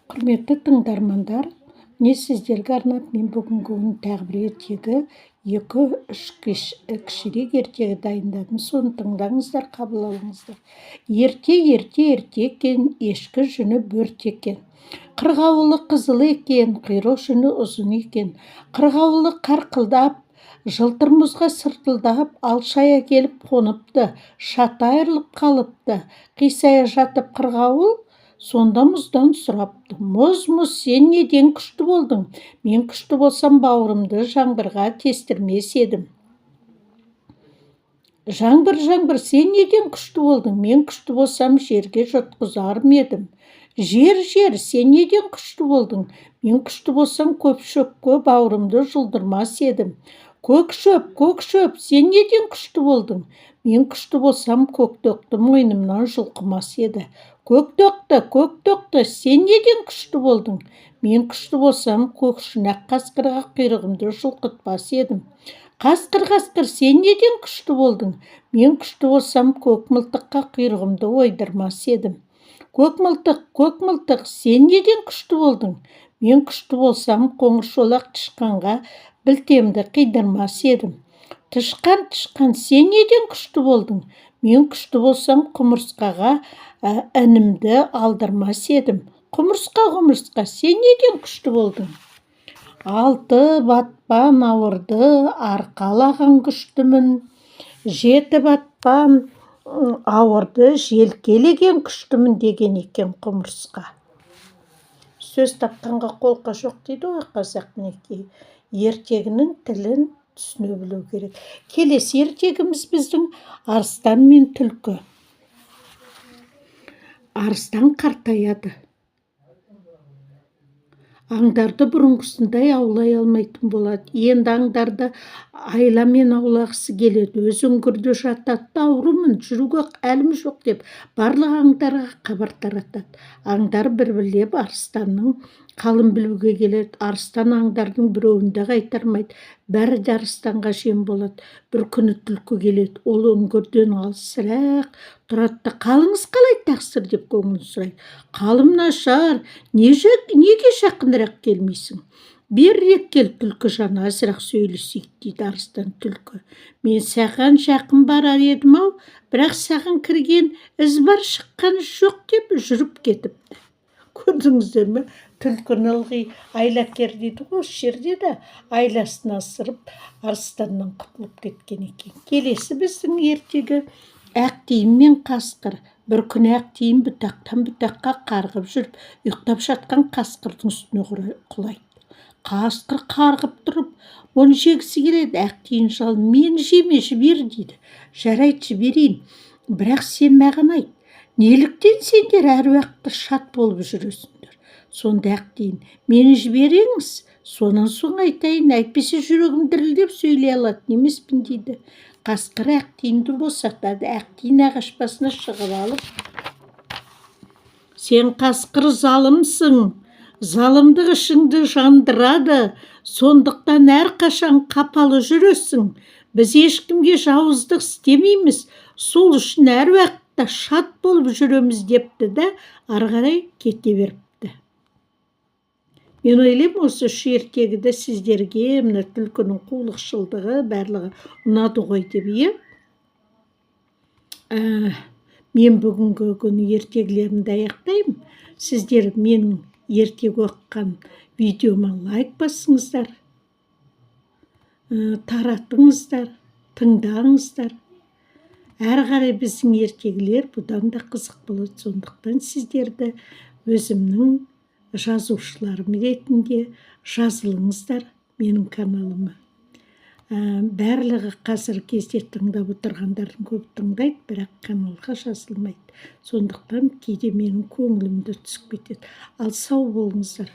Құрметті тыңдармандар, міне сіздерге арнап мен бүгінгі күн тағы бір ертегі 2-3 кішірек ертегі дайындадым. Соны тыңдаңыздар, қабыл алыңыздар. Ерте екен, ешкі жүні бөрте екен. Қырғауылы қызыл екен, құйрық жүні ұзын екен. Қырғауылы қарқылдап, жылтыр мұзға сыртылдап, алшая келіп қоныпты, шаты айырылып қалыпты. Қисая жатып қырғауыл сонда мұздан сұрапты: мұз, сен неден күшті болдың? Мен күшті болсам, бауырымды жаңбырға тестірмес едім. Жаңбыр, сен неден күшті болдың? Мен күшті болсам, жерге жұтқызар ма едім. Жер, сен неден күшті болдың? Мен күшті болсам, көп шөпке бауырымды жұлдырмас едім. Көк шөп, сен неден күшті болдың? Мен күшті болсам, көктөкті мойнымнан жұлқымас еді. Көктөкті, сен неден күшті болдың? Мен күшті болсам, көкшінақ қасқырға құйрығымды жұлқытпас едім. Қасқыр, сен неден күшті болдың? Мен күшті болсам, көк мылтыққа құйрығымды ойдырмас едім. Көк мылтық, сен неден күшті болдың? Мен күшті болсам, қоңыр шолақ тышқанға білтемді қидырмас едім. Тышқан, сен неден күшті болдың? Мен күшті болсам, құмырсқаға інімді алдырмас едім. Құмырсқа, сен неден күшті болдың? 6 батпан ауырды, арқалаған күштімін. 7 батпан ауырды, желкелеген күштімін деген екен құмырсқа. Сөз тапқанға қолқа жоқ дейді ғой қазақ. Мінекей, ертегінің тілін түсіне білу керек. Келесі ертегіміз біздің арыстан мен түлкі. Арыстан қартаяды. Аңдарды бұрынғысындай аулай алмайтын болады. Енді аңдарды айламен аулағысы келеді. Өз үңгірде жатады, аурумын, жүруге әлім жоқ деп барлық аңдарға хабар таратады. Аңдар бір-бірлеп арыстанның қалын білуге келеді. Арыстан аңдардың біреуін де қайтармайды. Бәрі де арыстанға жем болады. Бір күні түлкі келеді. Ол үңгірден алысырақ тұрады. Қалыңыз қалай тақсыр деп көңілін сұрайды. Қалым нашар, неге жақынырақ келмейсің? Берірек кел, түлкі жаны, азырақ сөйлесейік дейді арыстан түлкі. Мен саған жақын барар едім ау, бірақ саған кірген із бар, шыққан жоқ деп жүріп кетіпті. Көрдіңіздер ме? Түлкіні ылғи айлакер дейді ғой, осы жерде де айласын асырып арыстаннан құтылып кеткен екен. Келесі біздің ертегі Ақтиін мен қасқыр. Бір күні Ақтиін бұтақтан бұтаққа қарғып жүріп, ұйықтап жатқан қасқырдың үстіне құлайды. Қасқыр қарғып тұрып, оны жегісі келеді. Ақтиін шал: мені жеме, жібер дейді. Жарайды, жіберейін, бірақ сен маған айт, неліктен сендер әр уақытта шат болып жүресіңдер? Сонда Ақтиін: мені жіберіңіз, сонан соң айтайын, әйтпесе жүрегім дірілдеп сөйлей алатын емеспін дейді. Қасқыр Ақтиінді босатады. Ақтиін ағаш басына шығып алып: сен қасқыр залымсың, залымдық ішіңді жандырады, сондықтан әрқашан қапалы жүресің. Біз ешкімге жауыздық істемейміз, сол үшін әр уақытта шат болып жүреміз депті да ары қарай кете беріпті. Мен ойлаймын, осы үш ертегіде сіздерге мына түлкінің қулықшылдығы барлығы ұнады ғой деп. Мен бүгінгі күні ертегілерімді аяқтаймын. Сіздер менің ертегі оқыған видеома лайк басыңыздар, таратыңыздар, тыңдаңыздар. Әрі қарай біздің ертегілер бұдан да қызық болады. Сондықтан сіздерді өзімнің жазушыларым ретінде жазылыңыздар менің каналыма. Барлығы қазір кезде тыңдап отырғандардың көп тыңдайды, бірақ каналға жазылмайды. Сондықтан кейде менің көңілімді түсіп кетеді. Ал сау болыңыздар.